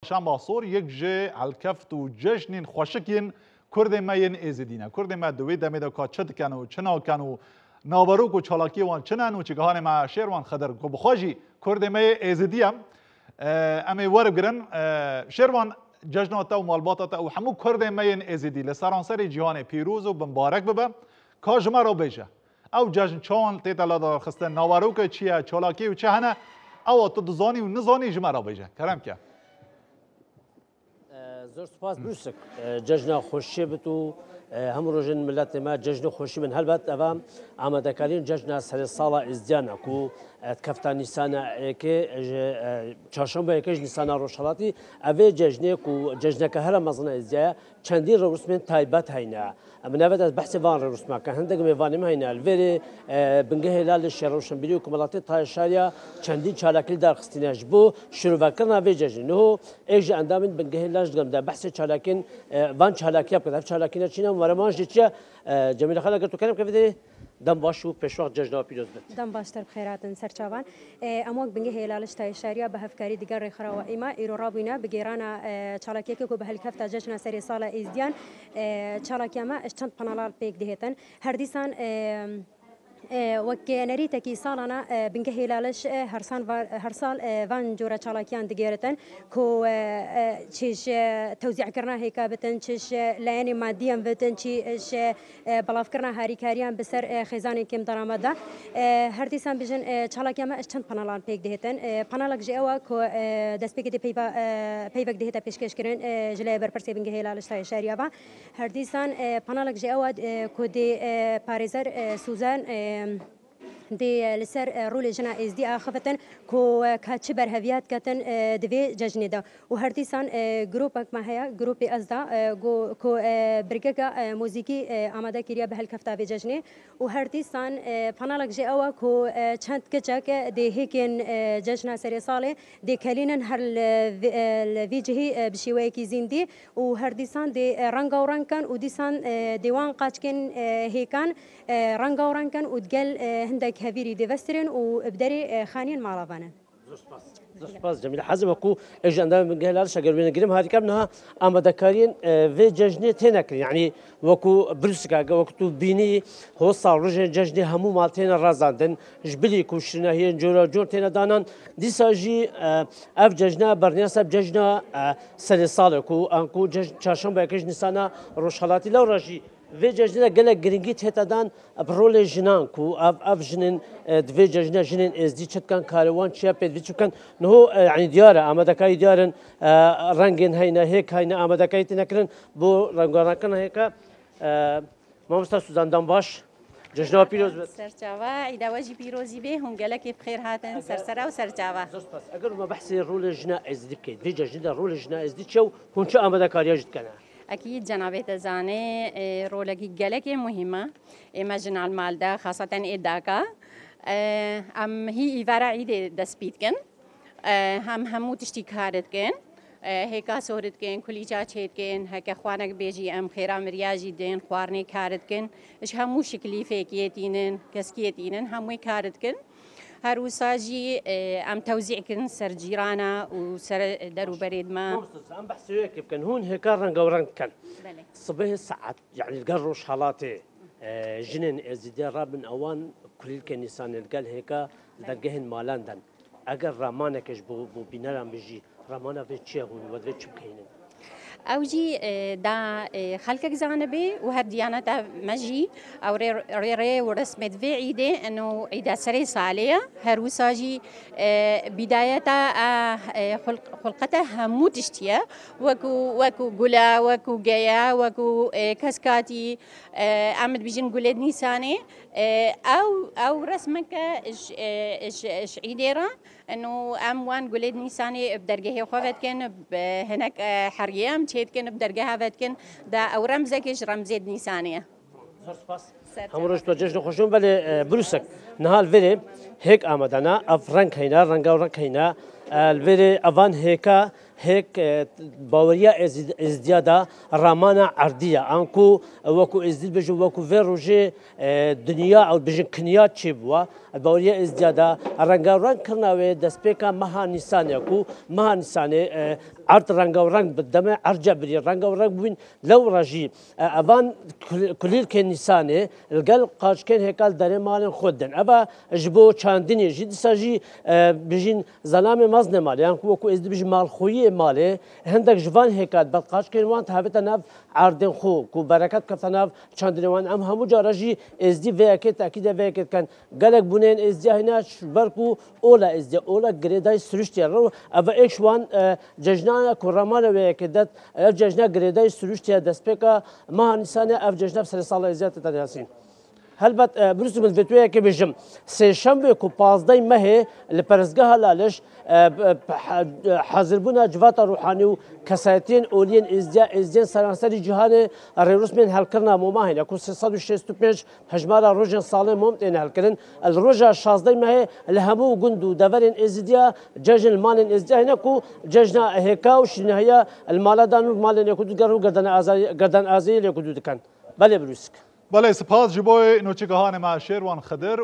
شام باصور یک جه الکفت و جشن خوشکین کرد ماین ازدینه کرد ما دوی دم دا کاچت کنو چنا کنو ناوروک و چالاکی وان چنن و چگهان ما شیروان خدر کو بخواجی کرد مای ازدیم امی ورب گرن شیروان جشنات و مالبات و همو کرد ماین ازدی لسرانسر جهان پیروز و مبارک ببه کاجما رو بیشه او جشن چون تیتلا دار خسته ناوروک چیه چالاکی و چه هنه او تو دزانی و نزانی جما رو بیشه کرم که زور سپاس بروسک جشن خوشی بتو هم روزن ملت ما جشن خوشی من هلبت اوام آماده کردن جشن سر سال ازدیانه کو کفتان نیسان که چهارشنبه یکش نیسان روشلاتی اوه جشنه کو جشنه که هر مزن ازدیا چندی رسمن تایبت هینا من أبدا از بحث وان رسما كان هندق ميفاني هنا الفيري بنجه هلال الشروشن بيديو كمالاتي تاي شاريا چندين چالاكل دار خستيناش بو شروع كرنا في جشن هو ايج اندامن بنجه هلاش قام ده بحث چالاكين وان چالاكيا بكذا چالاكينا چينا ورمانش ديچا جميل خلا قلت كلام كيف دم باشو پیشواق جشن پیروز بد دم باشتر بخیراتن سرچاوان اموک بنگه هلالش تای شاریا به هفکاری دیگر خرا و ایما ایرو رابینا بگیرانا چالاکی که به هلکفت جشن سری سال ازدیان چالاکی ما اشتند پنالال پیک دهتن هر دیسان وكنريتا كي صالنا بنكه هلالش هر سال وان جورا چالاكيان دگيرتن كو چيش توزيع كرنا هيكا بتن چيش لاني ماديا بتن چيش بلاف كرنا هاري كاريان بسر خزاني كم درامدا هر ديسان بجن چالاكيا ما اشتن پانالان پیک دهتن پانالك جوا كو دسپيك دي پیوك دهتا پیشکش کرن جلي برپرسي بنكه هلالش تاي شاريابا هر ديسان پانالك جوا كو دي باريزر سوزان دي لسر رول جنا از دي اخفتن كو كاتشبر هفيات كاتن دفي ججندا وهرتيسان جروبك ما هي جروب ازدا كو برجكا موسيقي اماده كيريا بهالكفتا في ججني وهرتيسان فنالك جي اوا كو چند كچك دي هيكن ججنا سري صاله دي كلينن هر الفيجي بشويكي زيندي وهرتيسان دي رانغا ورانكن وديسان ديوان قاچكن هيكان رانغا ورانكن ودقل هندك هفيري ديفسترين وبدري خانين مالافانا. زوسباس جميل حزم وكو ايش عندنا من جهل شجر بين الجريم هذه كمنها اما دكارين في ججنة تنكر يعني وكو برسكا وكتو بيني هو صار رجع ججنة همو مالتين الرازاندن جبلي كوشنا هي جورا جور تنا دانان دي ساجي اف ججنة برنياسة بججنة سلسالكو انكو جج چاشم باكج نسانا روشالاتي لو راجي في ججنة قال جرينجيت هتدان برول جنان كو اف جنن في ججنة جنن از دي شت كان كاروان شابت في كان نهو يعني ديارة اما دكاي ديارن رنجن هينا هيك هينا اما دكاي تنكرن بو رنجنا كان هيك ما مستر سوزان دنباش ججنة بيروز سرچاوا اذا واجي بيروزي به هم قال لك بخير هاتن سرسرا وسرچاوا اگر ما بحثي رول جنا از دي كي في ججنة رول جنا از دي شو هون شو اما دكاي يجد كان أكيد جنابت زاني رولك جلك مهمة إماجن على المال ده خاصة إداكا أم هي إفارة عيد دسبيت كن همو تشتكارت كن هيكا صورت كن كلي جات كن هكا خوانك بيجي أم خيرا مرياجي دين خوارني كارت كن إيش همو شكلي فيكيتينن كسكيتينن همو كارت كن هروساجي ام توزيع كن سر جيرانا وسر درو بريد ما ام بحثي كيف كان هون هيك رنقورن كان صبيه الساعات يعني القروش حالاتي جنن ازديار راب من اوان كل الكنيسان القال هيك دقهن مالاندن اگر رامانكش بو بينرام بيجي رامانا في تشي هون ودري تشبكينن اوجي دا خلقك زانبي وهرديانة مجي او ري ورسمت في عيدة انه عيدة سري صالية هروساجي بداية خلقتها همو تشتيا وكو قلا وكو جايا وكو كسكاتي عمد بيجن قلد نيساني او رسمك اش عيديرا انه اموان قلد نيساني بدرجه خوفت كان هناك حريام تشيت كان بدرجه هافت كان دا او رمزك رمزيد نيسانيه هم روش توجهنا خوشون بله بروسك نهال فيلي هيك آمدنا أفرنك هنا رنجا ورنك هنا الفيلي أفان هيكا هيك باوريا ازديادا رامانا عردية أنكو وكو ازديد بجو وكو في روجي دنيا أو بجن كنيات شبوا الباوريا ازديادا رنگاورنگ كرناوي دسبيكا مها نيسانيا كو مها نيساني عرض رنگاورنگ بالدم أرجع بري رنگاورنگ بين لو رجي أبان كليل كن نيساني القل قاش كان هيكال داري مالن خودن أبا جبو چاندني جد ساجي بجين زلامي مزن مالي يعني وكو ازدي بجي مال خويه مالي هندك جوان هيكال بقاش كان وان تهبتا ناف عردن خو كو بركات كفتناف چاندني وان ام همو جارجي ازدي فيكت اكيد فيكت كان قالك بنين ازدي هنا بركو اولا ازدي اولا جريداي سرشتي رو ابا ايش وان ججنا كرمانا ويكدت اف ججنا جريداي سرشتي دسبيكا ما نسانه اف ججنا بسر صالة ازيات تدريسين هلبت بروسم الفيتوية كي بجم سي شنبه كو 15 مهي لبرزگاه لالش حاضر بونا جواتا روحاني و كساتين اولين ازديان سرانسري جهان الرئيس من هالكرنا موماهن يكو 365 هجمارا روجن صالح ممتين هالكرن الروجا 16 مهي لهمو قندو دفرين ازديا جاجن المالين ازديا هناكو جاجنا هيكاو شنهيا المالدان مالين يكو دقرو قردان ازي يكو دكان بله بروسك بله سپاس جبوی نوچگهان ما شیروان خضر